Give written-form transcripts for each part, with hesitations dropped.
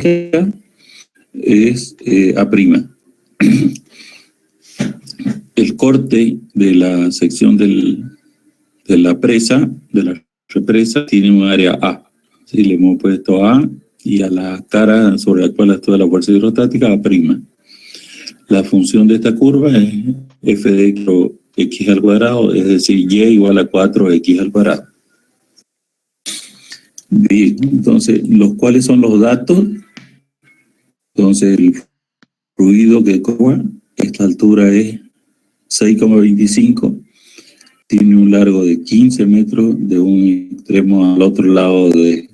hidrostática es A'. El corte de la sección de la presa, de la represa, tiene un área A. ¿Sí? Le hemos puesto A y a la cara sobre la cual actúa la fuerza hidrostática A'. La función de esta curva es f de x al cuadrado, es decir, y igual a 4x al cuadrado. Bien, entonces, ¿cuáles son los datos? Entonces, el fluido que corre, esta altura es 6,25, tiene un largo de 15 metros de un extremo al otro lado de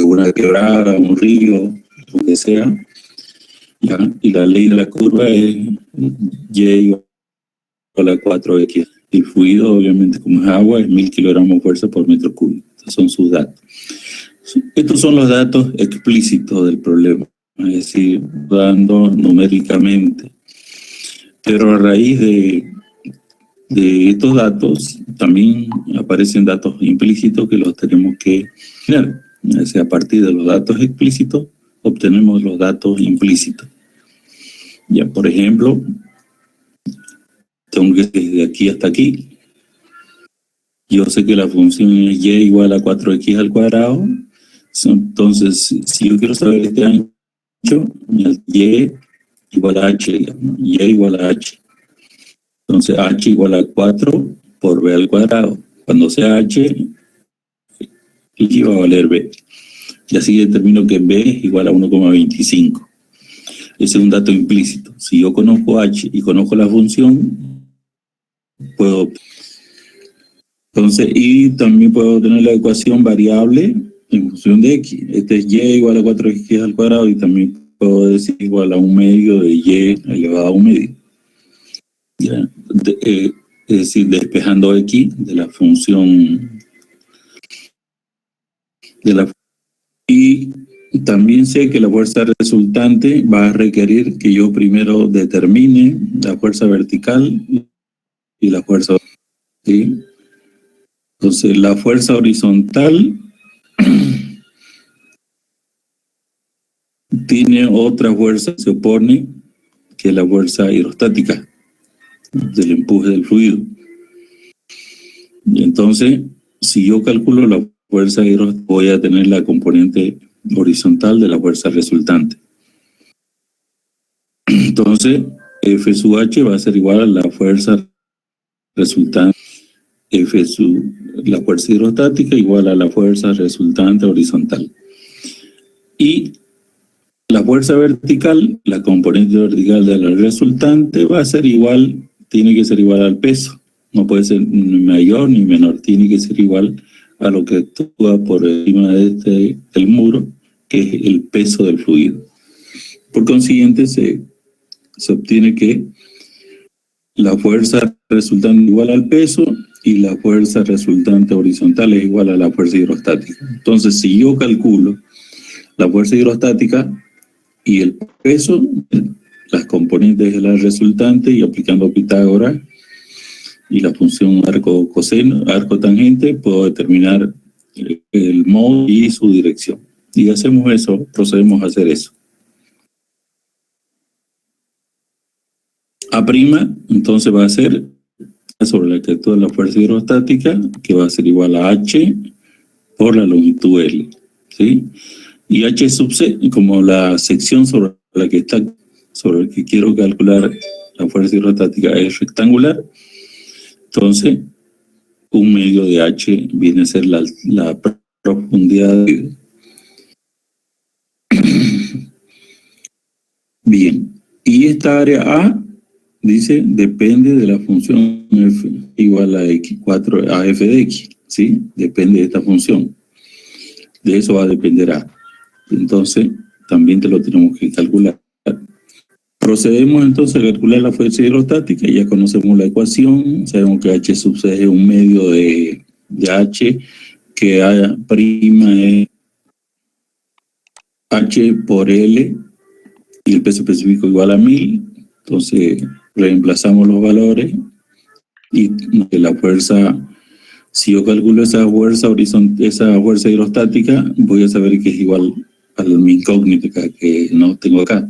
una quebrada, un río, lo que sea. ¿Ya? Y la ley de la curva es y igual a 4x. El fluido, obviamente, como es agua, es 1000 kilogramos de fuerza por metro cúbico. Estos son sus datos. Estos son los datos explícitos del problema, es decir, dando numéricamente. Pero a raíz de estos datos también aparecen datos implícitos que los tenemos que generar. Es decir, a partir de los datos explícitos obtenemos los datos implícitos. Ya, por ejemplo, tengo que desde aquí hasta aquí. Yo sé que la función es y igual a 4x al cuadrado. Entonces, si yo quiero saber este ancho, y igual a h, digamos, y igual a h. Entonces, h igual a 4 por b al cuadrado. Cuando sea h, y va a valer b. Y así determino que b es igual a 1,25. Ese es un dato implícito. Si yo conozco h y conozco la función, puedo... Entonces, y también puedo tener la ecuación variable en función de x. Este es y igual a 4x al cuadrado y también puedo decir igual a 1/2 de y elevado a 1/2. ¿Ya? Es decir, despejando x de la función y también sé que la fuerza resultante va a requerir que yo primero determine la fuerza vertical y la fuerza, ¿sí? Entonces, la fuerza horizontal tiene otra fuerza que se opone, que es la fuerza hidrostática del empuje del fluido. Y entonces, si yo calculo la fuerza hidrostática, voy a tener la componente horizontal de la fuerza resultante. Entonces, F sub H va a ser igual a la fuerza resultante, la fuerza hidrostática igual a la fuerza resultante horizontal. Y la fuerza vertical, la componente vertical de la resultante va a ser igual, tiene que ser igual al peso. No puede ser ni mayor ni menor, tiene que ser igual a lo que actúa por encima del muro, que es el peso del fluido. Por consiguiente, se obtiene que la fuerza resultante es igual al peso y la fuerza resultante horizontal es igual a la fuerza hidrostática. Entonces, si yo calculo la fuerza hidrostática y el peso, las componentes de la resultante, y aplicando Pitágoras y la función arco coseno, arco tangente, puedo determinar el modo y su dirección. Y hacemos eso, procedemos a hacer eso. A', entonces va a ser sobre la que actúa la fuerza hidrostática, que va a ser igual a H por la longitud L, ¿sí? Y H sub C, como la sección sobre la que quiero calcular la fuerza hidrostática es rectangular, entonces 1/2 de H viene a ser la profundidad. Bien, y esta área A dice depende de la función f igual a x4 a f de x, ¿sí? Depende de esta función. De eso va a depender A. Entonces, también te lo tenemos que calcular. Procedemos entonces a calcular la fuerza hidrostática. Ya conocemos la ecuación. Sabemos que H sub C es 1/2 de H, que A' es H por L, y el peso específico igual a 1000. Entonces, reemplazamos los valores y la fuerza, si yo calculo esa fuerza hidrostática, voy a saber que es igual a la incógnita que no tengo acá.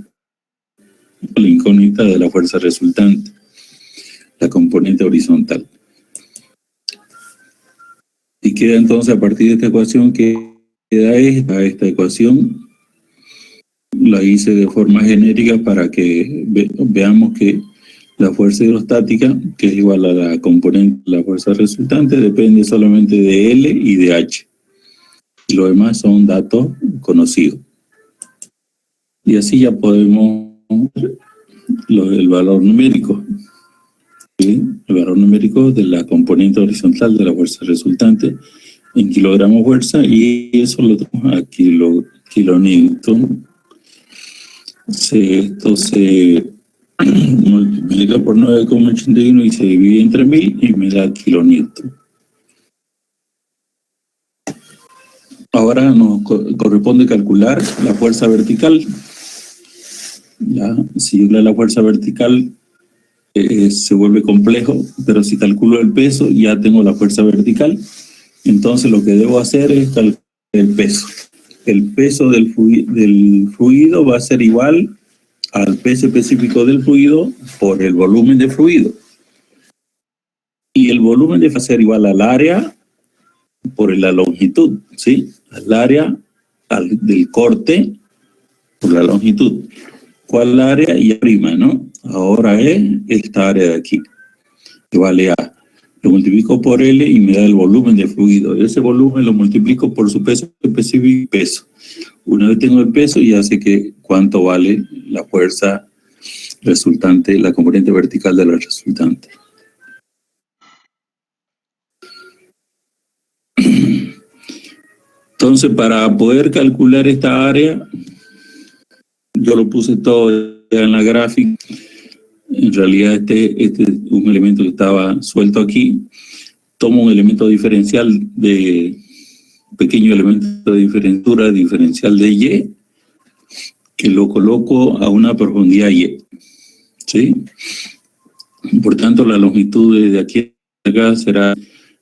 La incógnita de la fuerza resultante, la componente horizontal. Y queda entonces a partir de esta ecuación que queda esta ecuación. La hice de forma genérica para que veamos que la fuerza hidrostática, que es igual a la componente de la fuerza resultante, depende solamente de L y de H. Y lo demás son datos conocidos. Y así ya podemos ver el valor numérico. ¿Sí? El valor numérico de la componente horizontal de la fuerza resultante en kilogramos fuerza, y eso lo tenemos a kilonewton. Esto se multiplica por 9,81 y se divide entre 1000 y me da kilonewton. Ahora nos corresponde calcular la fuerza vertical. Ya, si la fuerza vertical se vuelve complejo, pero si calculo el peso ya tengo la fuerza vertical. Entonces lo que debo hacer es calcular el peso. El peso del fluido va a ser igual al peso específico del fluido por el volumen de fluido. Y el volumen va a ser igual al área por la longitud, ¿sí? Al área del corte por la longitud. ¿Cuál área? Y prima, ¿no? Ahora es esta área de aquí, que vale A. Lo multiplico por L y me da el volumen de fluido. Ese volumen lo multiplico por su peso específico, peso. Una vez tengo el peso, ya sé que cuánto vale la fuerza resultante, la componente vertical de la resultante. Entonces, para poder calcular esta área, yo lo puse todo ya en la gráfica. En realidad este es un elemento que estaba suelto aquí. Tomo un elemento diferencial pequeño elemento de diferencial de Y, que lo coloco a una profundidad Y, ¿sí? Por tanto, la longitud de aquí a acá será,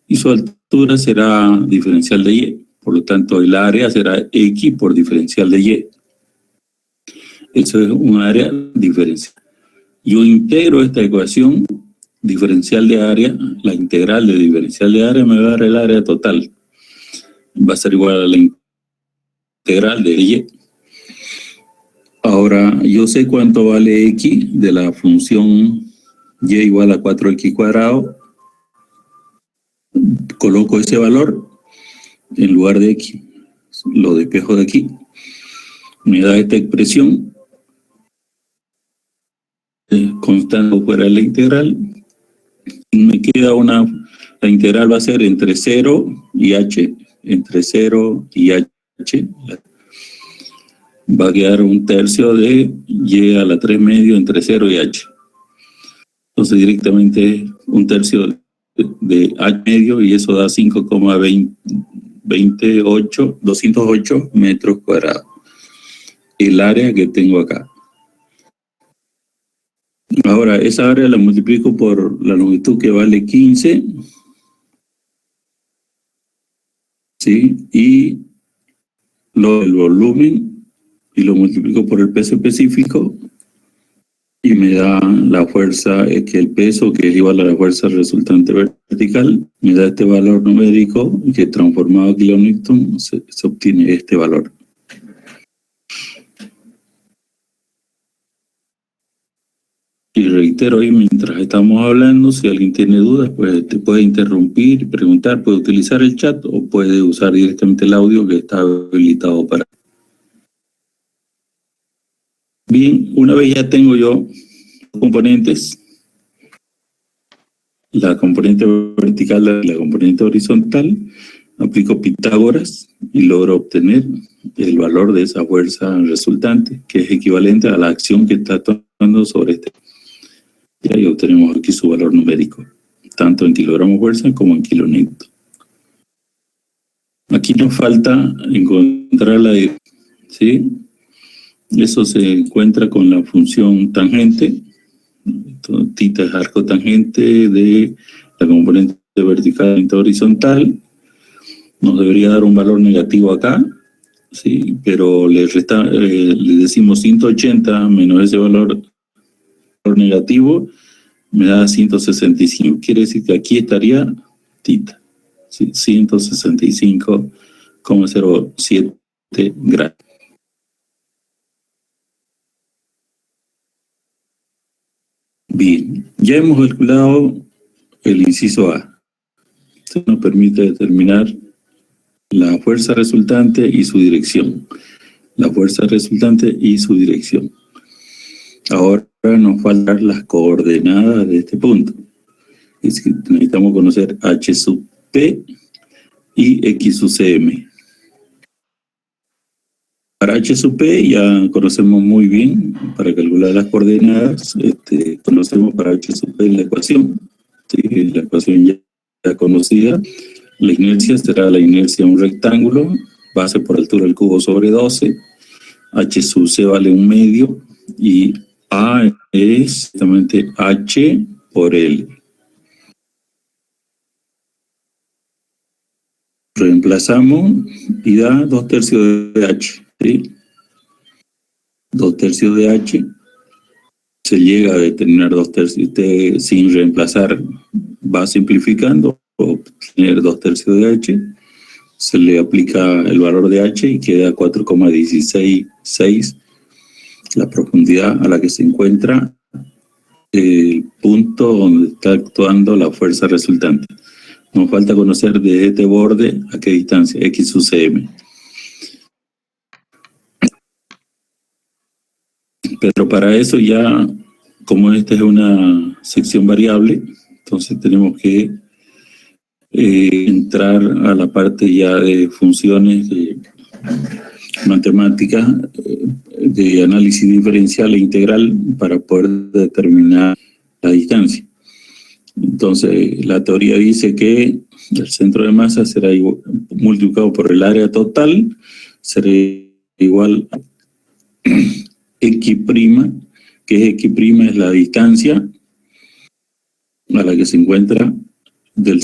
y su altura será diferencial de Y. Por lo tanto, el área será X por diferencial de Y. Eso es un área diferencial. Yo integro esta ecuación diferencial de área, la integral de diferencial de área me va a dar el área total. Va a ser igual a la integral de Y. Ahora, yo sé cuánto vale X de la función Y igual a 4X cuadrado. Coloco ese valor en lugar de X. Lo despejo de aquí. Me da esta expresión. Constante fuera de la integral. Me queda la integral va a ser entre 0 y H. Entre 0 y H. Va a quedar un tercio de Y a la 3 medio entre 0 y H. Entonces directamente un tercio de H medio, y eso da 208 metros cuadrados. El área que tengo acá. Ahora, esa área la multiplico por la longitud, que vale 15. ¿Sí? Y el volumen, y lo multiplico por el peso específico, y me da la fuerza, que el peso, que es igual a la fuerza resultante vertical, me da este valor numérico, que transformado a kilonewton se obtiene este valor. Y reitero ahí, mientras estamos hablando, si alguien tiene dudas, pues te puede interrumpir, preguntar, puede utilizar el chat o puede usar directamente el audio, que está habilitado para. Bien, una vez ya tengo yo componentes, la componente vertical y la componente horizontal, aplico Pitágoras y logro obtener el valor de esa fuerza resultante, que es equivalente a la acción que está tomando sobre este. Y ahí obtenemos aquí su valor numérico, tanto en kilogramos fuerza como en kilonewton. Aquí nos falta encontrar la dirección, ¿sí? Eso se encuentra con la función tangente. Entonces, θ es arco tangente de la componente vertical y horizontal. Nos debería dar un valor negativo acá. sí, pero le decimos 180 menos ese valor negativo, me da 165. Quiere decir que aquí estaría tita, ¿sí? 165,07 grados. Bien, ya hemos calculado el inciso A. Esto nos permite determinar la fuerza resultante y su dirección. La fuerza resultante y su dirección. Ahora nos faltan las coordenadas de este punto. Es que necesitamos conocer H sub P y X sub CM. Para H sub P ya conocemos muy bien, para calcular las coordenadas, conocemos para H sub P la ecuación. ¿Sí? La ecuación ya conocida. La inercia será la inercia de un rectángulo, base por altura al cubo sobre 12, H sub C vale 1 medio y A es exactamente H por L. Reemplazamos y da 2/3 de H, ¿sí? 2/3 de H, se llega a determinar 2/3, sin reemplazar, va simplificando, obtener 2/3 de H, se le aplica el valor de H y queda 4,166 la profundidad a la que se encuentra el punto donde está actuando la fuerza resultante. Nos falta conocer de este borde a qué distancia, X sub CM. Pero para eso ya, como esta es una sección variable, entonces tenemos que entrar a la parte ya de funciones de matemáticas, de análisis diferencial e integral para poder determinar la distancia. Entonces, la teoría dice que el centro de masa será igual, multiplicado por el área total, será igual a X', que es X', es la distancia a la que se encuentra del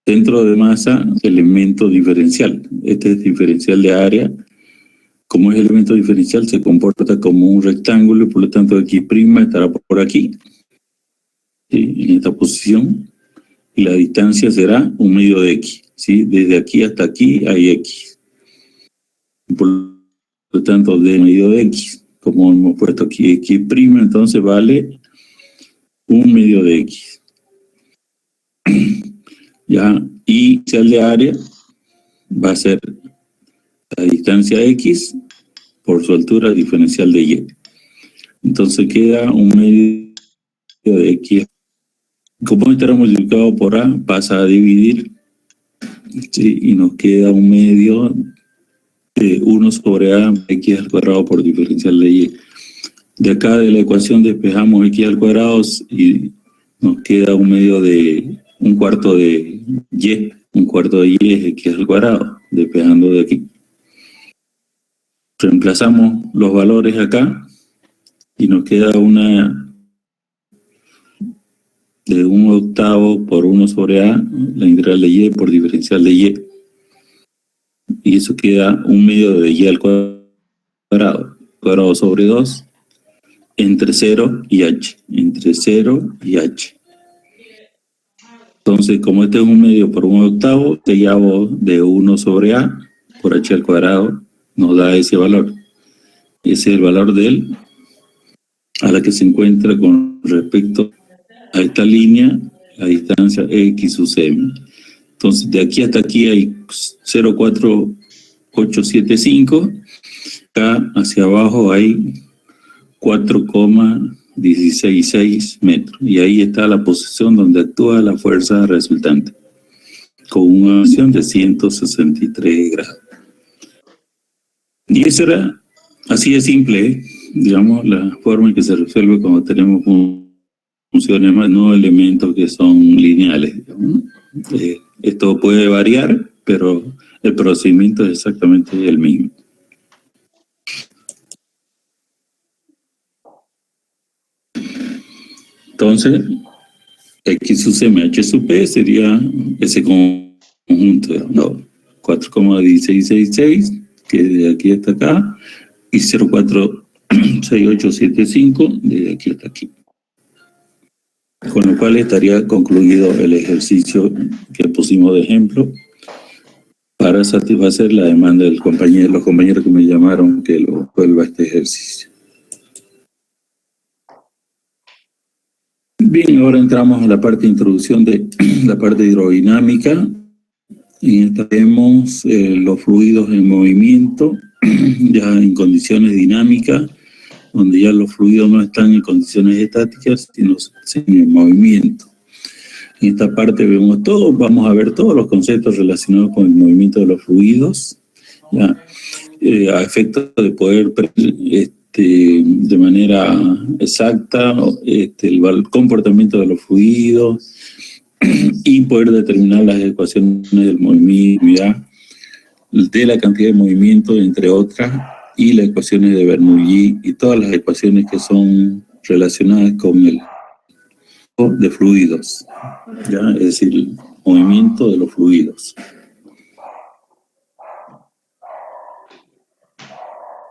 centro de masa elemento diferencial. Este es diferencial de área. Como es elemento diferencial, se comporta como un rectángulo y por lo tanto X' estará por aquí, ¿sí? En esta posición, y la distancia será 1 medio de X, ¿sí? Desde aquí hasta aquí hay X. Por lo tanto, de medio de X, como hemos puesto aquí X', entonces vale 1 medio de X. Ya, y inicial de área va a ser la distancia X por su altura diferencial de Y. Entonces queda 1 medio de X. Como estará multiplicado por A, pasa a dividir, ¿sí? Y nos queda 1 medio de 1 sobre A, X al cuadrado por diferencial de Y. De acá de la ecuación despejamos X al cuadrado y nos queda 1 medio de 1/4 de Y. 1/4 de Y es X al cuadrado, despejando de aquí. Reemplazamos los valores acá y nos queda una de 1/8 por 1 sobre A, la integral de Y por diferencial de Y. Y eso queda 1 medio de Y al cuadrado sobre 2, entre 0 y H. Entre 0 y H. Entonces, como este es 1 medio por 1/8, sellado de 1 sobre A por H al cuadrado, nos da ese valor. Ese es el valor de él a la que se encuentra con respecto a esta línea, la distancia X sub CM. Entonces, de aquí hasta aquí hay 0,4875. Acá hacia abajo hay 4,166 metros. Y ahí está la posición donde actúa la fuerza resultante, con una acción de 163 grados. Y eso era así de simple, digamos, la forma en que se resuelve cuando tenemos funciones más, no elementos que son lineales, digamos, ¿no? Esto puede variar, pero el procedimiento es exactamente el mismo. Entonces, X sub CM, H sub P sería ese conjunto, ¿no? 4,1666 que es de aquí hasta acá, y 046875 desde aquí hasta aquí. Con lo cual estaría concluido el ejercicio que pusimos de ejemplo para satisfacer la demanda del compañero, los compañeros que me llamaron que lo vuelva a este ejercicio. Bien, ahora entramos a la parte de introducción de la parte hidrodinámica. Y esta vemos los fluidos en movimiento, ya en condiciones dinámicas, donde ya los fluidos no están en condiciones estáticas, sino en movimiento. En esta parte vemos todo, vamos a ver todos los conceptos relacionados con el movimiento de los fluidos, ya, a efecto de poder de manera exacta el comportamiento de los fluidos y poder determinar las ecuaciones del movimiento, de la cantidad de movimiento, entre otras, y las ecuaciones de Bernoulli y todas las ecuaciones que son relacionadas con el de fluidos, ¿ya? Es decir, el movimiento de los fluidos.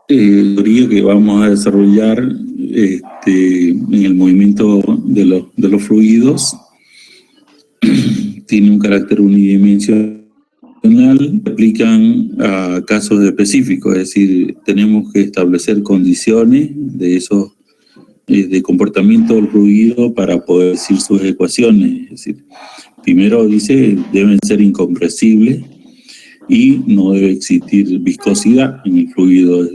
Teoría que vamos a desarrollar en el movimiento de los fluidos tiene un carácter unidimensional, aplican a casos específicos, es decir, tenemos que establecer condiciones de esos de comportamiento del fluido para poder decir sus ecuaciones. Es decir, primero dice deben ser incompresibles y no debe existir viscosidad en el fluido.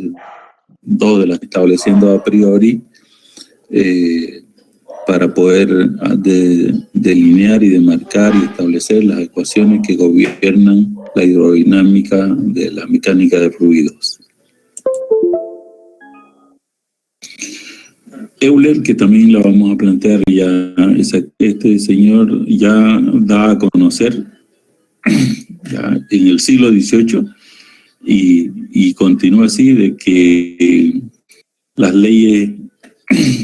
Dos de las estableciendo a priori para poder delinear y demarcar y establecer las ecuaciones que gobiernan la hidrodinámica de la mecánica de fluidos. Euler, que también la vamos a plantear ya, este señor ya da a conocer ya en el siglo XVIII y continúa así, de que las leyes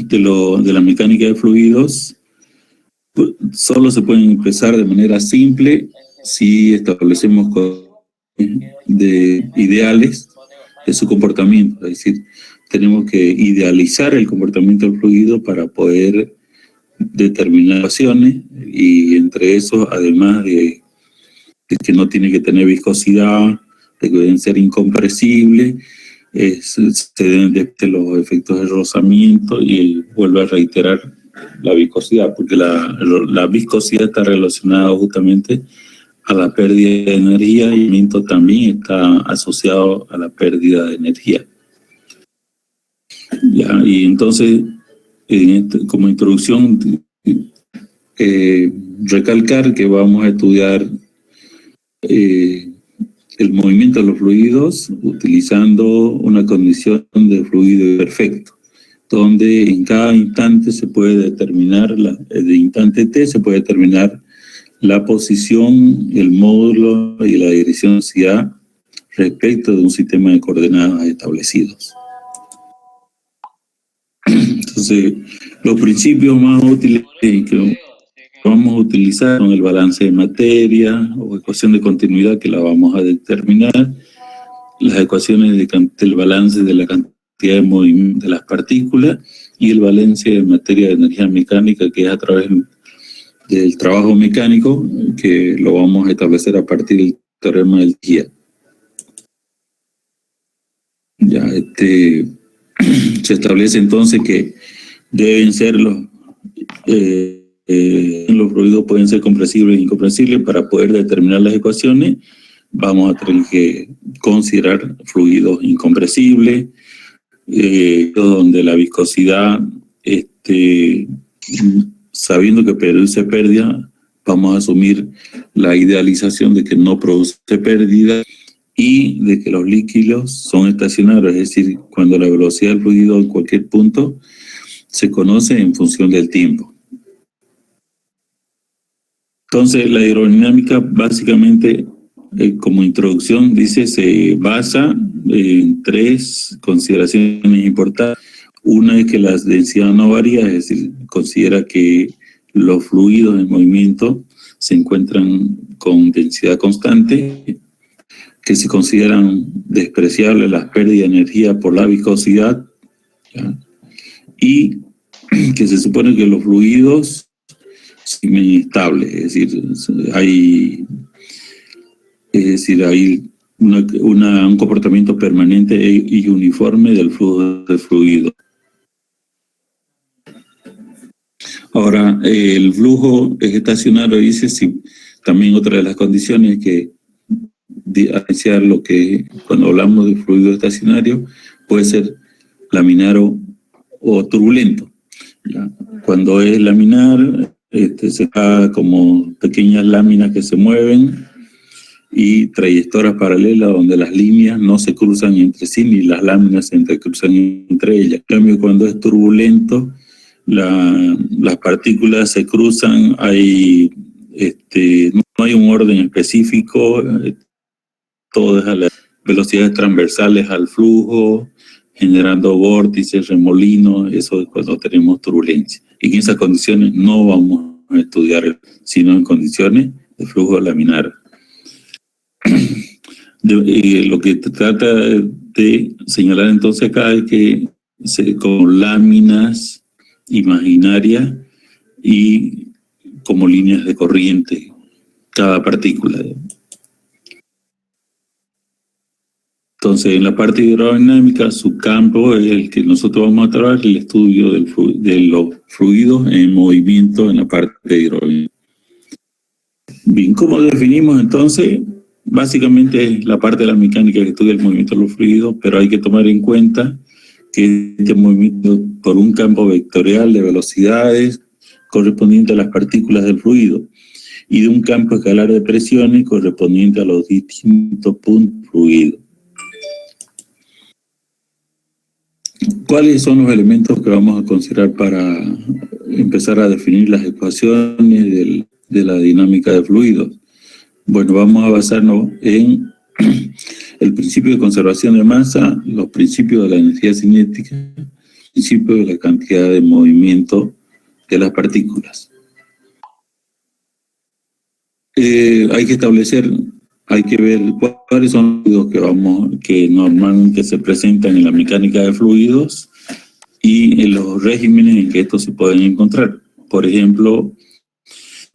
de la mecánica de fluidos solo se pueden expresar de manera simple si establecemos ideales de su comportamiento, es decir, tenemos que idealizar el comportamiento del fluido para poder determinar ecuaciones, y entre eso, además de que no tiene que tener viscosidad, de que deben ser incompresibles, se deben de los efectos de rozamiento, y vuelvo a reiterar la viscosidad, porque la viscosidad está relacionada justamente a la pérdida de energía, y el movimiento también está asociado a la pérdida de energía. Ya, y entonces, como introducción, recalcar que vamos a estudiar el movimiento de los fluidos utilizando una condición de fluido perfecto, donde en cada instante se puede determinar, de instante t se puede determinar la posición, el módulo y la dirección hacia respecto de un sistema de coordenadas establecidos. Entonces, los principios más útiles que vamos a utilizar son el balance de materia o ecuación de continuidad, que la vamos a determinar, las ecuaciones del balance de la cantidad de movimiento de las partículas, y el balance de materia de energía mecánica, que es a través del trabajo mecánico, que lo vamos a establecer a partir del teorema del Gia. Ya, se establece entonces que deben ser los fluidos pueden ser compresibles e incompresibles. Para poder determinar las ecuaciones vamos a tener que considerar fluidos incompresibles, donde la viscosidad, sabiendo que produce pérdida, vamos a asumir la idealización de que no produce pérdida, y de que los líquidos son estacionarios, es decir, cuando la velocidad del fluido en cualquier punto se conoce en función del tiempo. Entonces, la hidrodinámica básicamente, como introducción, dice, se basa en tres consideraciones importantes. Una es que la densidad no varía, es decir, considera que los fluidos en movimiento se encuentran con densidad constante. que se consideran despreciables las pérdidas de energía por la viscosidad, ¿ya? Y que se supone que los fluidos son inestables, es decir, hay un comportamiento permanente y uniforme del flujo de fluido. Ahora, el flujo estacionario dice, si también otra de las condiciones que apreciar lo que cuando hablamos de fluido estacionario puede ser laminar o turbulento. ¿Ya? Cuando es laminar, se da como pequeñas láminas que se mueven y trayectorias paralelas donde las líneas no se cruzan entre sí ni las láminas se entrecruzan entre ellas. En cambio, cuando es turbulento, las partículas se cruzan, no hay un orden específico, todo es a las velocidades transversales al flujo, generando vórtices, remolinos. Eso es cuando tenemos turbulencia. Y en esas condiciones no vamos a estudiar, sino en condiciones de flujo laminar. Lo que trata de señalar entonces acá es que con láminas imaginarias y como líneas de corriente cada partícula. Entonces, en la parte hidrodinámica, su campo es el que nosotros vamos a trabajar, el estudio de los fluidos en movimiento en la parte hidrodinámica. Bien, ¿cómo definimos entonces? Básicamente es la parte de la mecánica que estudia el movimiento de los fluidos, pero hay que tomar en cuenta que este movimiento por un campo vectorial de velocidades correspondiente a las partículas del fluido y de un campo escalar de presiones correspondiente a los distintos puntos del fluido. ¿Cuáles son los elementos que vamos a considerar para empezar a definir las ecuaciones de la dinámica de fluidos? Bueno, vamos a basarnos en el principio de conservación de masa, los principios de la energía cinética, el principio de la cantidad de movimiento de las partículas. Hay que establecer, hay que ver cuáles son los fluidos que normalmente se presentan en la mecánica de fluidos y en los regímenes en que estos se pueden encontrar. Por ejemplo,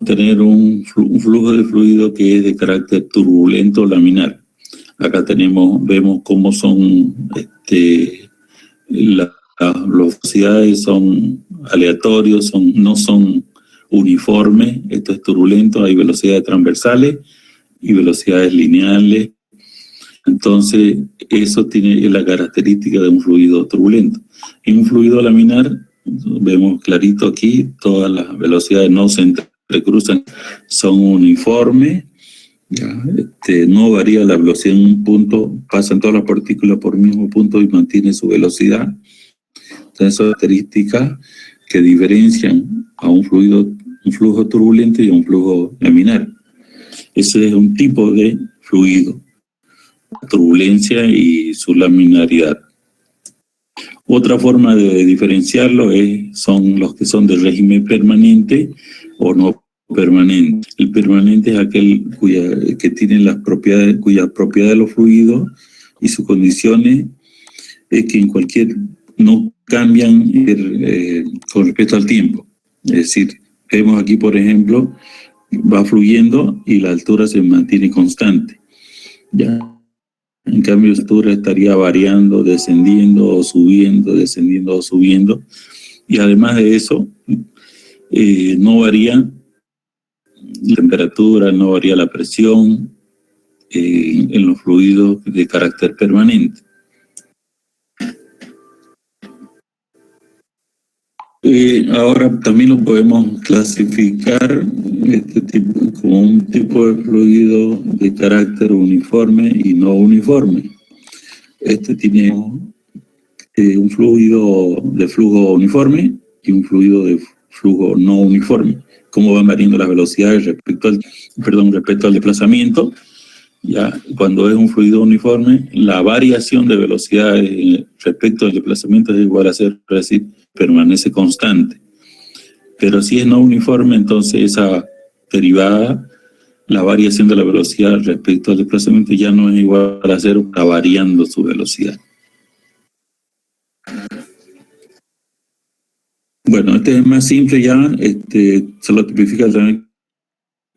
tener un flujo de fluido que es de carácter turbulento o laminar. Acá vemos cómo son las velocidades son aleatorios, no son uniformes. Esto es turbulento, hay velocidades transversales y velocidades lineales. Entonces, eso tiene la característica de un fluido turbulento. En un fluido laminar, vemos clarito aquí, todas las velocidades no se entrecruzan, son uniformes. Ya, no varía la velocidad en un punto, pasan todas las partículas por el mismo punto y mantiene su velocidad. Entonces, son características que diferencian a un flujo turbulento y a un flujo laminar. Ese es un tipo de fluido, turbulencia y su laminaridad. Otra forma de diferenciarlo son los que son de régimen permanente o no permanente. El permanente es aquel que tiene cuyas propiedades de los fluidos y sus condiciones es que no cambian con respecto al tiempo. Es decir, vemos aquí, por ejemplo, va fluyendo y la altura se mantiene constante. ¿Ya? En cambio, la altura estaría variando, descendiendo o subiendo, descendiendo o subiendo. Y además de eso, no varía la temperatura, no varía la presión en los fluidos de carácter permanente. Ahora también lo podemos clasificar como un tipo de fluido de carácter uniforme y no uniforme. Tiene un fluido de flujo uniforme y un fluido de flujo no uniforme. Cómo van variando las velocidades respecto al desplazamiento. Ya, cuando es un fluido uniforme, la variación de velocidades respecto al desplazamiento es igual a cero, es decir, permanece constante. Pero si es no uniforme, entonces esa derivada la variación de la velocidad respecto al desplazamiento ya no es igual a cero, está variando su velocidad. Bueno, este es más simple ya, se lo tipifica también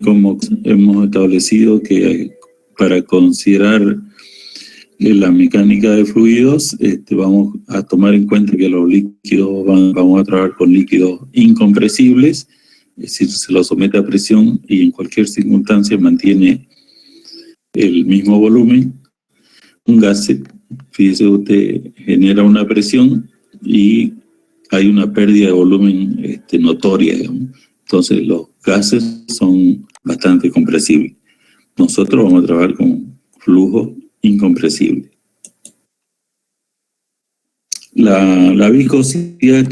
como hemos establecido que para considerar la mecánica de fluidos, vamos a tomar en cuenta que los líquidos vamos a trabajar con líquidos incompresibles, es decir, se los somete a presión y en cualquier circunstancia mantiene el mismo volumen. Un gas, fíjese usted, genera una presión y hay una pérdida de volumen notoria, digamos. Entonces los gases son bastante compresibles. Nosotros vamos a trabajar con flujo incompresible. La viscosidad es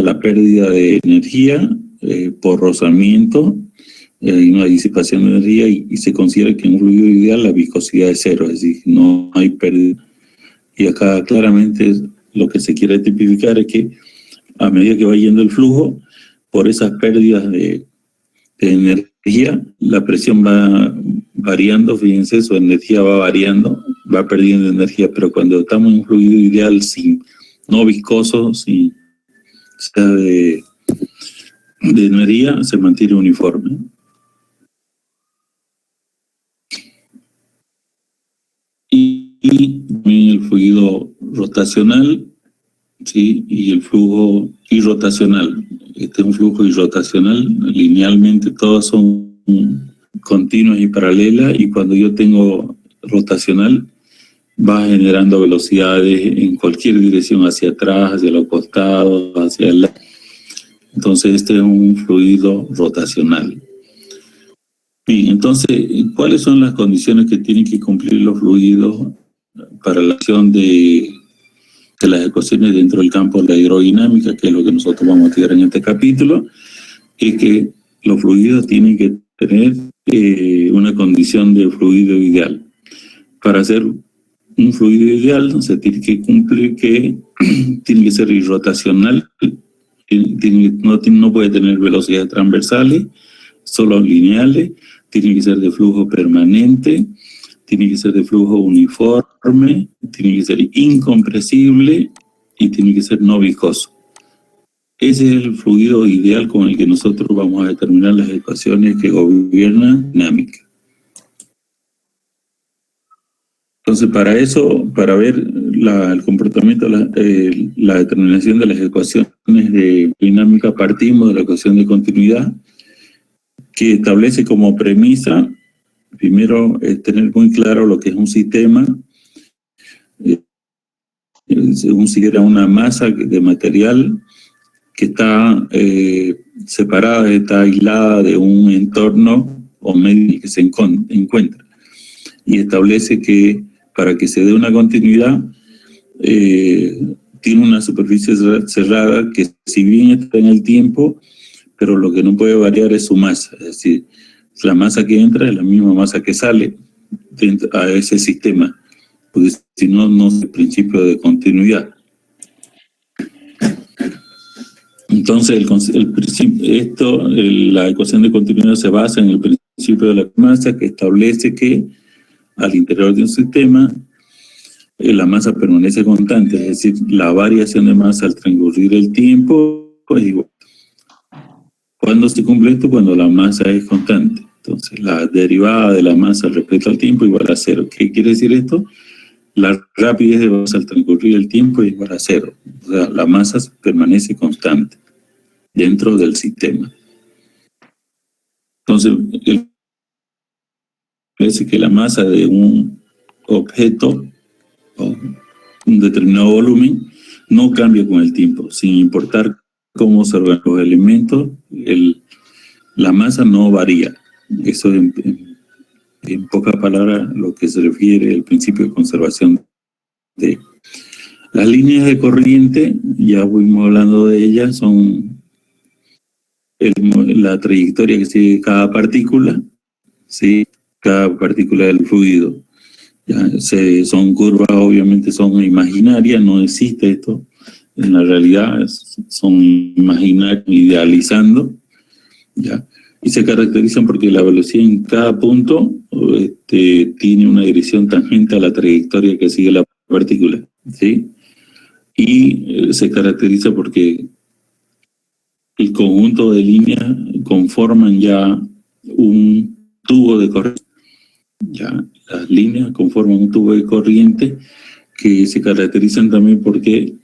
la pérdida de energía por rozamiento, hay una disipación de energía y se considera que en un fluido ideal la viscosidad es cero, es decir, no hay pérdida. Y acá claramente lo que se quiere tipificar es que a medida que va yendo el flujo, por esas pérdidas de energía, la presión va variando, fíjense, su energía va variando, va perdiendo energía, pero cuando estamos en un fluido ideal no viscoso, sin sea de energía, se mantiene uniforme. Y también el fluido rotacional, ¿sí? Y el flujo irrotacional. Este es un flujo irrotacional, linealmente todas son continuas y paralelas, y cuando yo tengo rotacional va generando velocidades en cualquier dirección, hacia atrás, hacia los costados, hacia el lado. Entonces este es un fluido rotacional. Bien, entonces, ¿cuáles son las condiciones que tienen que cumplir los fluidos para la acción de las ecuaciones dentro del campo de la hidrodinámica, que es lo que nosotros vamos a estudiar en este capítulo? Es que los fluidos tienen que tener una condición de fluido ideal. Para hacer un fluido ideal se tiene que cumplir que tiene que ser irrotacional, no puede tener velocidades transversales, solo lineales, tiene que ser de flujo permanente, tiene que ser de flujo uniforme, tiene que ser incompresible y tiene que ser no viscoso. Ese es el fluido ideal con el que nosotros vamos a determinar las ecuaciones que gobiernan dinámica. Entonces, para eso, para ver el comportamiento, la determinación de las ecuaciones de dinámica, partimos de la ecuación de continuidad, que establece como premisa, primero, tener muy claro lo que es un sistema. Según si era una masa de material que está separada, está aislada de un entorno o medio en el que se encuentra. Y establece que para que se dé una continuidad, tiene una superficie cerrada que si bien está en el tiempo, pero lo que no puede variar es su masa. Es decir, la masa que entra es la misma masa que sale a ese sistema, porque si no, no es el principio de continuidad. Entonces, la ecuación de continuidad se basa en el principio de la masa, que establece que al interior de un sistema la masa permanece constante, es decir, la variación de masa al transcurrir el tiempo es igual. ¿Cuándo se cumple esto? Cuando la masa es constante. Entonces, la derivada de la masa respecto al tiempo igual a cero. ¿Qué quiere decir esto? La rapidez de masa al transcurrir el tiempo es igual a cero. O sea, la masa permanece constante dentro del sistema. Entonces, parece que la masa de un objeto o un determinado volumen no cambia con el tiempo, sin importar cómo se ordenan los elementos, la masa no varía. Eso es en pocas palabras lo que se refiere al principio de conservación de las líneas de corriente. Ya fuimos hablando de ellas, son la trayectoria que sigue cada partícula, ¿sí? Cada partícula del fluido. Ya, son curvas, obviamente son imaginarias, no existe esto en la realidad, son imaginarias, idealizando, ¿ya? Y se caracterizan porque la velocidad en cada punto tiene una dirección tangente a la trayectoria que sigue la partícula, ¿sí? Y se caracteriza porque el conjunto de líneas conforman ya un tubo de corriente. Ya, las líneas conforman un tubo de corriente que se caracterizan también porque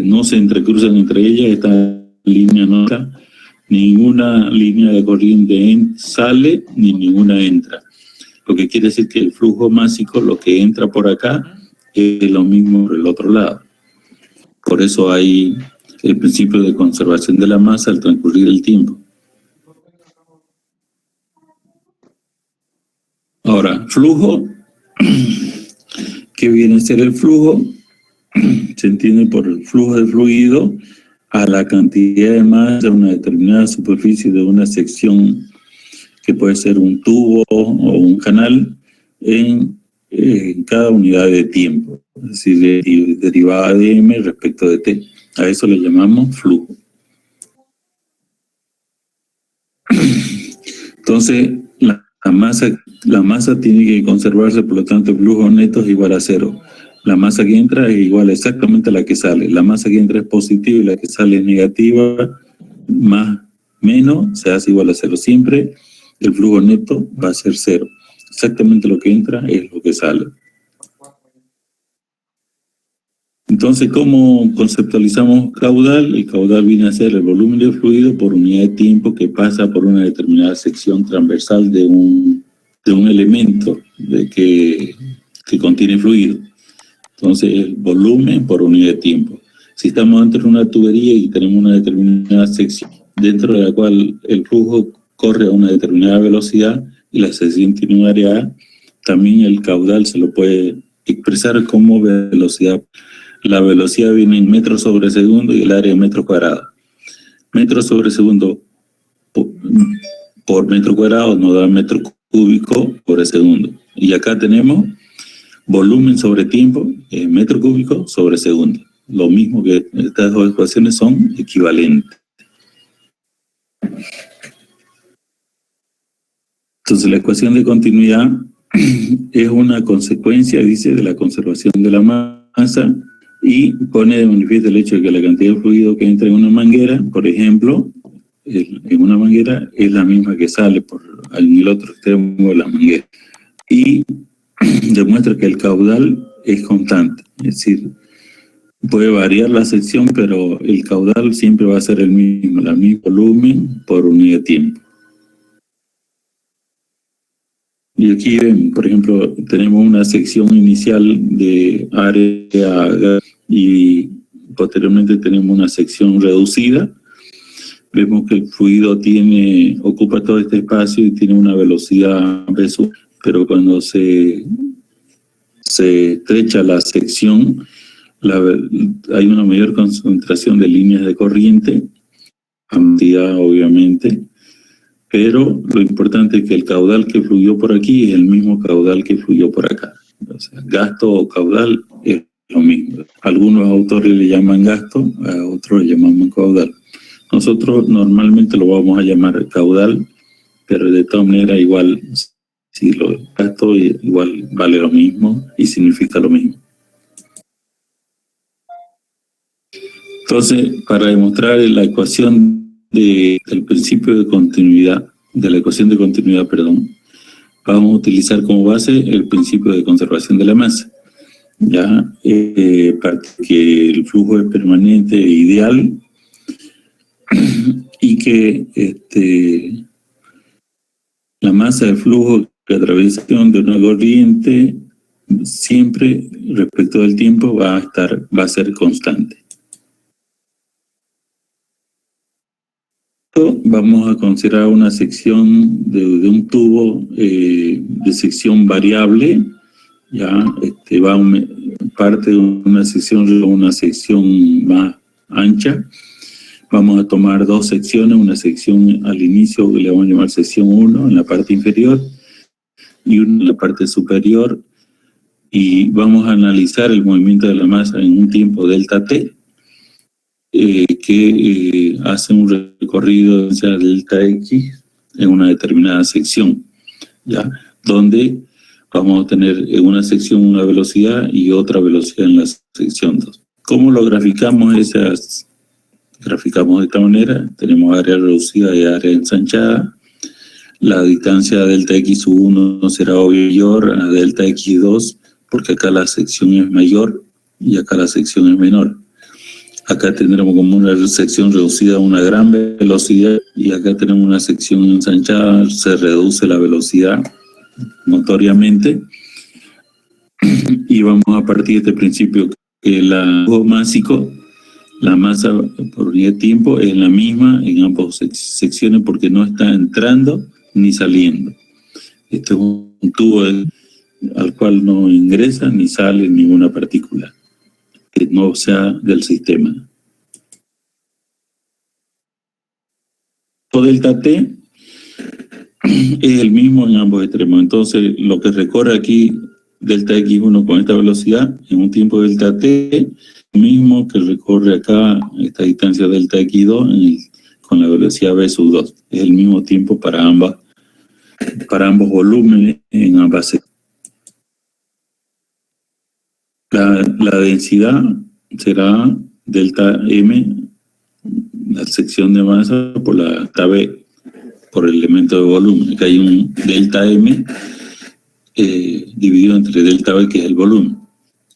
no se entrecruzan entre ellas. Esta línea no está, ninguna línea de corriente sale ni ninguna entra. Lo que quiere decir que el flujo másico, lo que entra por acá, es lo mismo por el otro lado. Por eso hay el principio de conservación de la masa al transcurrir el tiempo. Ahora, flujo. ¿Qué viene a ser el flujo? Se entiende por el flujo de fluido a la cantidad de masa de una determinada superficie de una sección, que puede ser un tubo o un canal, en cada unidad de tiempo, es decir, derivada de m respecto de t. A eso le llamamos flujo. Entonces, la masa tiene que conservarse, por lo tanto, el flujo neto es igual a cero. La masa que entra es igual exactamente a la que sale. La masa que entra es positiva y la que sale es negativa, más menos se hace igual a cero. Siempre el flujo neto va a ser cero. Exactamente lo que entra es lo que sale. Entonces, ¿cómo conceptualizamos caudal? El caudal viene a ser el volumen de fluido por unidad de tiempo que pasa por una determinada sección transversal de un elemento que contiene fluido. Entonces, el volumen por unidad de tiempo. Si estamos dentro de una tubería y tenemos una determinada sección dentro de la cual el flujo corre a una determinada velocidad y la sección tiene un área A, también el caudal se lo puede expresar como velocidad. La velocidad viene en metros sobre segundo y el área en metros cuadrados. Metros sobre segundo por metro cuadrado nos da metro cúbico por segundo. Y acá tenemos volumen sobre tiempo, metro cúbico sobre segundo. Lo mismo, que estas dos ecuaciones son equivalentes. Entonces, la ecuación de continuidad es una consecuencia, dice, de la conservación de la masa, y pone de manifiesto el hecho de que la cantidad de fluido que entra en una manguera, por ejemplo, en una manguera es la misma que sale en el otro extremo de la manguera. Y demuestra que el caudal es constante, es decir, puede variar la sección, pero el caudal siempre va a ser el mismo volumen por unidad de tiempo. Y aquí ven, por ejemplo, tenemos una sección inicial de área y posteriormente tenemos una sección reducida. Vemos que el fluido ocupa todo este espacio y tiene una velocidad v sub, pero cuando se estrecha la sección, hay una mayor concentración de líneas de corriente, cantidad obviamente, pero lo importante es que el caudal que fluyó por aquí es el mismo caudal que fluyó por acá. O sea, gasto o caudal es lo mismo. Algunos autores le llaman gasto, a otros le llaman caudal. Nosotros normalmente lo vamos a llamar caudal, pero de todas maneras igual, si lo gasto igual vale lo mismo y significa lo mismo. Entonces, para demostrar la ecuación del principio de continuidad, vamos a utilizar como base el principio de conservación de la masa. Ya, para que el flujo es permanente e ideal y que la masa de flujo que atraviesa de una corriente siempre respecto del tiempo va a ser constante. Vamos a considerar una sección de un tubo de sección variable. Ya parte de una sección más ancha. Vamos a tomar dos secciones, una sección al inicio que le vamos a llamar sección 1 en la parte inferior y una en la parte superior, y vamos a analizar el movimiento de la masa en un tiempo delta t, que hace un recorrido, o sea, delta x, en una determinada sección, ¿ya? Donde vamos a tener en una sección una velocidad y otra velocidad en la sección 2. ¿Cómo lo graficamos? Graficamos de esta manera. Tenemos área reducida y área ensanchada. La distancia delta x1 será mayor a delta x2 porque acá la sección es mayor y acá la sección es menor. Acá tendremos como una sección reducida a una gran velocidad y acá tenemos una sección ensanchada, se reduce la velocidad notoriamente. Y vamos a partir de este principio que el flujo másico, la masa por unidad de tiempo, es la misma en ambas secciones porque no está entrando ni saliendo. Este es un tubo al cual no ingresa ni sale ninguna partícula que no sea del sistema. O delta T es el mismo en ambos extremos. Entonces, lo que recorre aquí delta X1 con esta velocidad en un tiempo delta T, mismo que recorre acá esta distancia delta X2 con la velocidad v sub 2. Es el mismo tiempo para ambos volúmenes en ambas secciones. La densidad será delta M, la sección de masa, por la delta B, por el elemento de volumen. Acá hay un delta M dividido entre delta B, que es el volumen.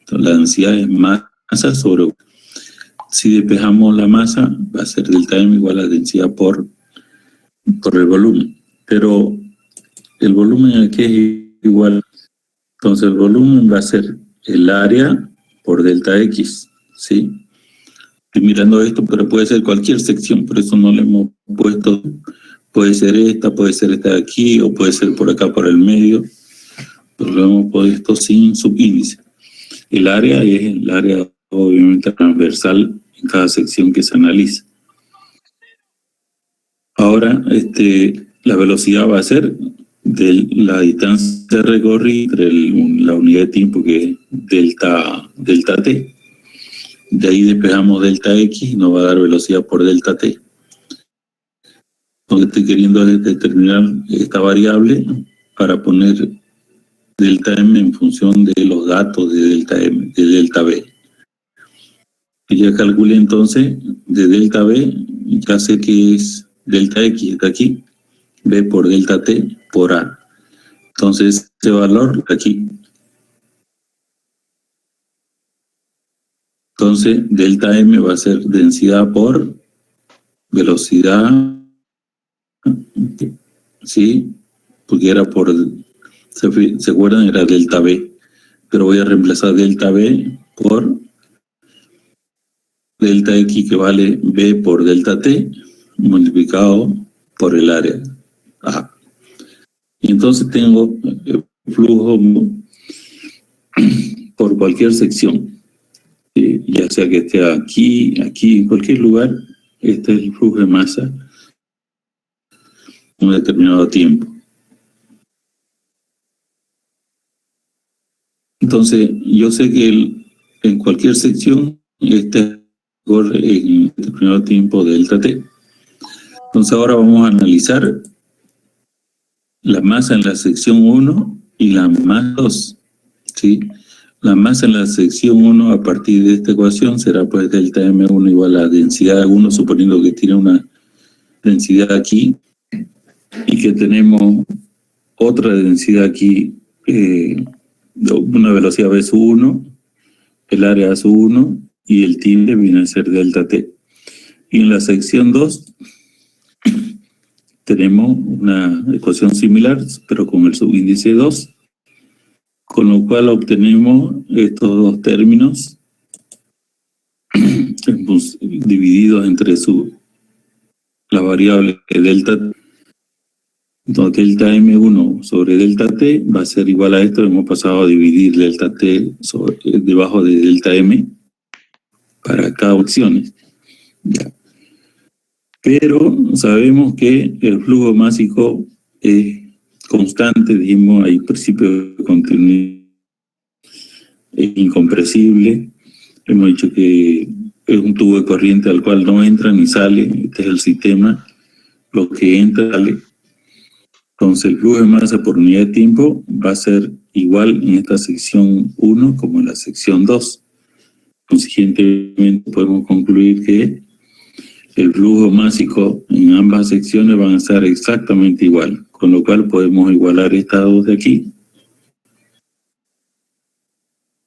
Entonces, la densidad es masa sobre... Si despejamos la masa, va a ser delta M igual a la densidad por el volumen. Pero el volumen aquí es igual. Entonces, el volumen va a ser el área por delta X, ¿sí? Estoy mirando esto, pero puede ser cualquier sección, por eso no le hemos puesto, puede ser esta de aquí, o puede ser por acá, por el medio, pero lo hemos puesto sin subíndice. El área es el área obviamente transversal en cada sección que se analiza. Ahora, la velocidad va a ser de la distancia recorrida entre la unidad de tiempo, que es delta T. De ahí despejamos delta X y nos va a dar velocidad por delta T. Lo que estoy queriendo es determinar esta variable para poner delta M en función de los datos de delta M, de delta B. Y ya calculé entonces de delta B, ya sé que es delta X, está aquí, B por delta T por A. Entonces, ese valor aquí. Entonces, delta M va a ser densidad por velocidad, ¿sí? Porque era por, ¿se acuerdan? Era delta B. Pero voy a reemplazar delta B por delta X, que vale B por delta T, multiplicado por el área A. Y entonces tengo el flujo por cualquier sección, ya sea que esté aquí, en cualquier lugar. Este es el flujo de masa en un determinado tiempo. Entonces, yo sé que en cualquier sección corre en determinado tiempo delta T. Entonces, ahora vamos a analizar la masa en la sección 1 y la masa 2, ¿sí? La masa en la sección 1 a partir de esta ecuación será pues delta M1 igual a densidad 1, suponiendo que tiene una densidad aquí y que tenemos otra densidad aquí, una velocidad v sub 1, el área sub 1 y el tilde viene a ser delta T. Y en la sección 2 tenemos una ecuación similar, pero con el subíndice 2, con lo cual obtenemos estos dos términos divididos entre la variable delta. Entonces, delta M1 sobre delta T va a ser igual a esto. Hemos pasado a dividir delta T debajo de delta M para cada opción. Ya. Pero sabemos que el flujo másico es constante, dijimos, hay principio de continuidad, es incompresible. Hemos dicho que es un tubo de corriente al cual no entra ni sale, este es el sistema, lo que entra sale. Entonces el flujo de masa por unidad de tiempo va a ser igual en esta sección 1 como en la sección 2. Consiguientemente podemos concluir que el flujo másico en ambas secciones van a estar exactamente igual, con lo cual podemos igualar estas dos de aquí.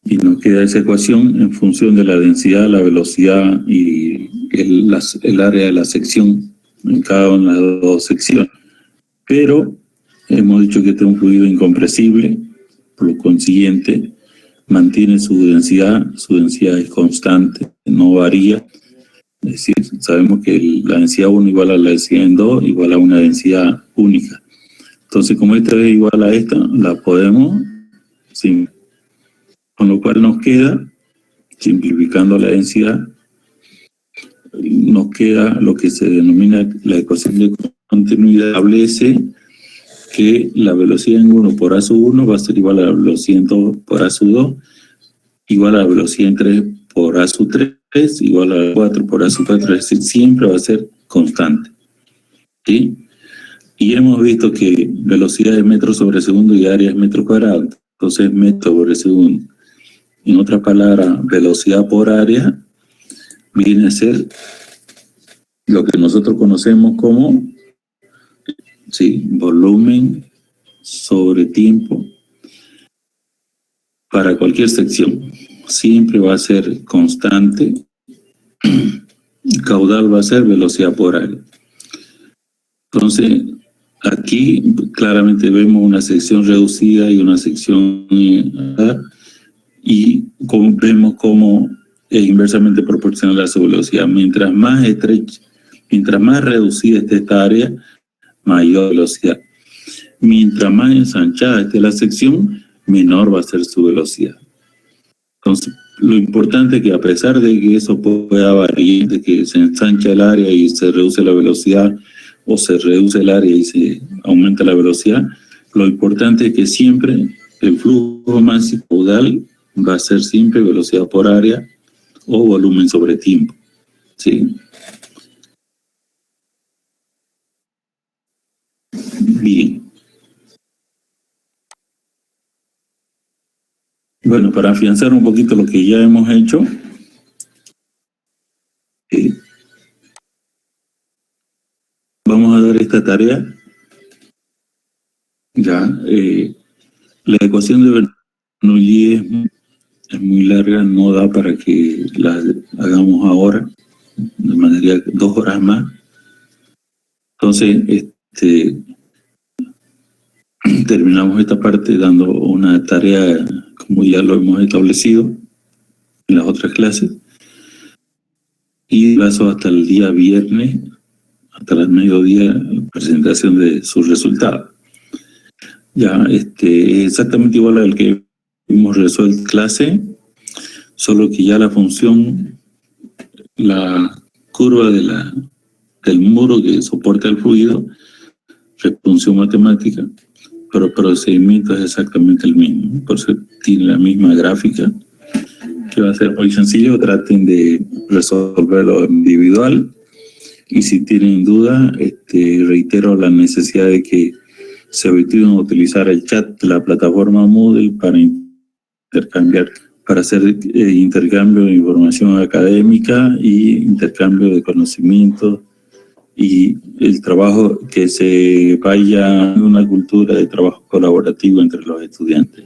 Y nos queda esa ecuación en función de la densidad, la velocidad y el área de la sección en cada una de las dos secciones. Pero hemos dicho que este es un fluido incompresible, por lo consiguiente mantiene su densidad es constante, no varía. Es decir, sabemos que la densidad 1 igual a la densidad en 2 igual a una densidad única. Entonces, como esta es igual a esta, la podemos, sin, con lo cual nos queda, simplificando la densidad, nos queda lo que se denomina la ecuación de continuidad. Establece que la velocidad en 1 por A sub 1 va a ser igual a la velocidad en 2 por A sub 2, igual a la velocidad en 3 por A sub 3, igual a 4 por A sub 4, es decir, siempre va a ser constante. ¿Sí? Y hemos visto que velocidad es metros sobre segundo y área es metro cuadrado. Entonces, metro sobre segundo. En otras palabras, velocidad por área viene a ser lo que nosotros conocemos como volumen sobre tiempo para cualquier sección. Siempre va a ser constante. Caudal va a ser velocidad por área. Entonces, aquí claramente vemos una sección reducida y una sección y vemos cómo es inversamente proporcional a su velocidad. Mientras más estrecha, mientras más reducida esté esta área, mayor velocidad. Mientras más ensanchada esté la sección, menor va a ser su velocidad. Entonces, lo importante es que a pesar de que eso pueda variar, de que se ensancha el área y se reduce la velocidad, o se reduce el área y se aumenta la velocidad, lo importante es que siempre el flujo máximo caudal va a ser siempre velocidad por área o volumen sobre tiempo. ¿Sí? Bien. Bueno, para afianzar un poquito lo que ya hemos hecho, vamos a dar esta tarea. Ya, la ecuación de Bernoulli es muy larga, no da para que la hagamos ahora, de manera 2 horas más. Entonces, terminamos esta parte dando una tarea como ya lo hemos establecido en las otras clases, y plazo hasta el día viernes, hasta las mediodía, presentación de sus resultados. Ya, exactamente igual al que hemos resuelto clase, solo que ya la función, la curva del muro que soporta el fluido, función matemática, pero el procedimiento es exactamente el mismo. Por eso tiene la misma gráfica, que va a ser muy sencillo. Traten de resolverlo individual, y si tienen duda, reitero la necesidad de que se habitúen a utilizar el chat de la plataforma Moodle para intercambiar, para hacer intercambio de información académica y intercambio de conocimientos, y el trabajo, que se vaya en una cultura de trabajo colaborativo entre los estudiantes.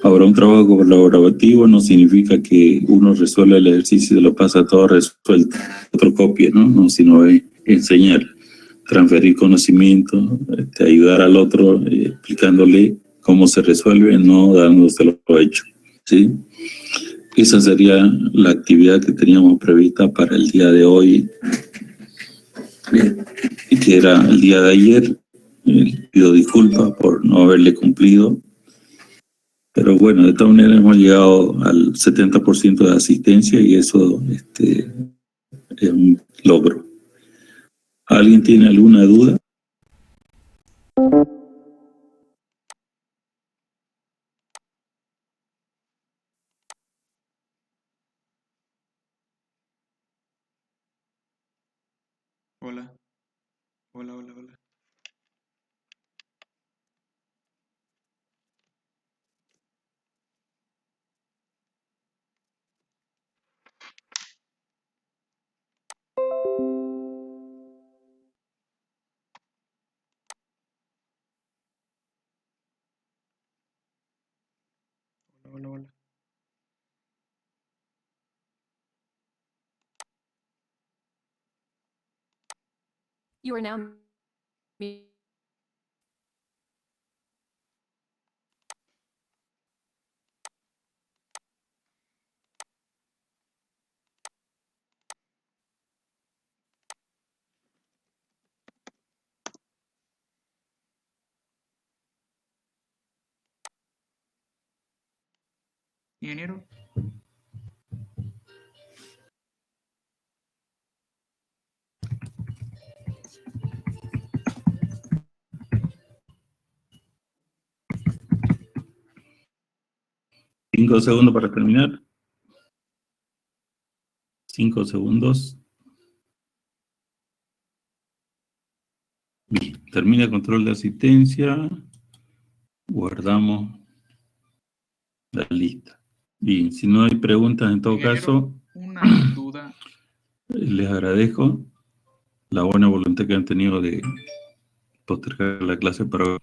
Ahora, un trabajo colaborativo no significa que uno resuelva el ejercicio y lo pasa todo resuelto, otro copia, ¿no? Sino es enseñar, transferir conocimiento, ayudar al otro, explicándole cómo se resuelve, no dándoselo hecho, ¿sí? Esa sería la actividad que teníamos prevista para el día de hoy, que era el día de ayer. Pido disculpas por no haberle cumplido, pero bueno, de todas maneras hemos llegado al 70% de asistencia, y eso es un logro. ¿Alguien tiene alguna duda? Hola, hola, hola, hola. You are now muted. Ingeniero. ¿5 segundos para terminar? 5 segundos. Bien, termina el control de asistencia. Guardamos la lista. Bien, si no hay preguntas, en todo Ingeniero, caso, una duda. les agradezco la buena voluntad que han tenido de postergar la clase para hoy.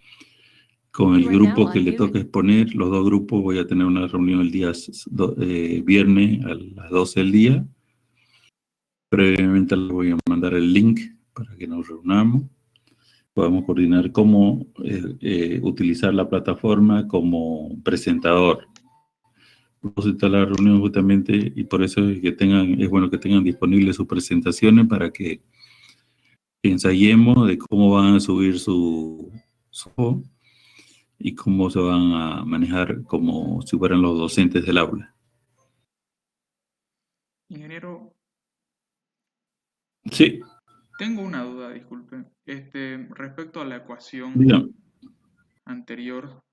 Con el grupo que le toca exponer, los dos grupos, voy a tener una reunión el día viernes a las 12 del día. Previamente les voy a mandar el link para que nos reunamos. Podamos coordinar cómo utilizar la plataforma como presentador. El propósito de la reunión justamente, y por eso es que es bueno que tengan disponibles sus presentaciones para que ensayemos de cómo van a subir su y cómo se van a manejar como si fueran los docentes del aula. Ingeniero, Sí. tengo una duda, disculpe. Respecto a la ecuación Dígame. anterior,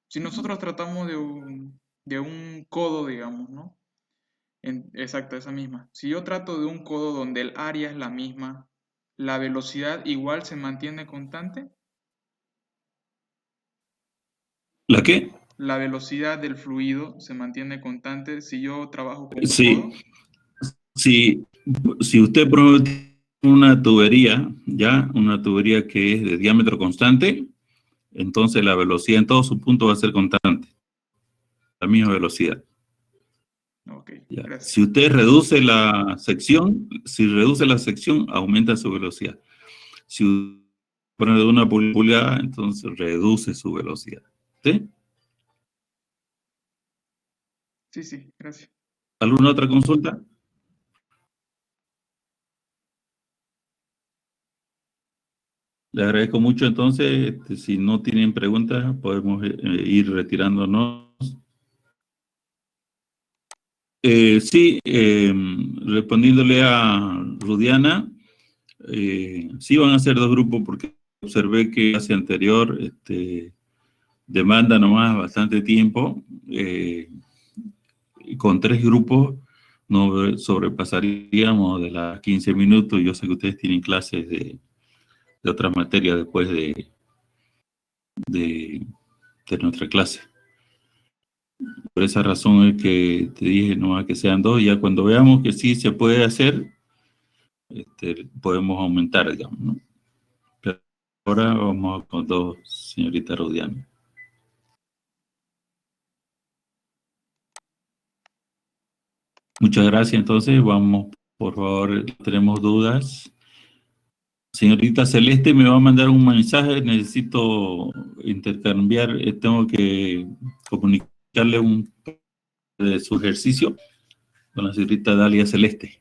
si nosotros tratamos de un codo, digamos, ¿no? Exacto, esa misma. Si yo trato de un codo donde el área es la misma, ¿la velocidad igual se mantiene constante? ¿La qué? La velocidad del fluido se mantiene constante si yo trabajo con un Sí. codo. Si usted tiene una tubería, ¿ya? Una tubería que es de diámetro constante, entonces la velocidad en todos sus puntos va a ser constante. La misma velocidad. Ok, ¿Ya? gracias. Si usted reduce la sección, aumenta su velocidad. Si pone de 1 pulgada, entonces reduce su velocidad. ¿Sí? Sí, gracias. ¿Alguna otra consulta? Le agradezco mucho, entonces, si no tienen preguntas, podemos ir retirándonos. Sí, respondiéndole a Rudiana, sí van a ser dos grupos porque observé que hace anterior demanda nomás bastante tiempo. Con 3 grupos no sobrepasaríamos de las 15 minutos. Yo sé que ustedes tienen clases de otras materias después de nuestra clase. Por esa razón es que te dije nomás que sean 2. Ya cuando veamos que sí se puede hacer, podemos aumentar, digamos, ¿no? Pero ahora vamos con 2, señorita Rudiana. Muchas gracias, entonces vamos, por favor, tenemos dudas. Señorita Celeste me va a mandar un mensaje, necesito intercambiar, tengo que comunicarle de su ejercicio con la señorita Dalia Celeste.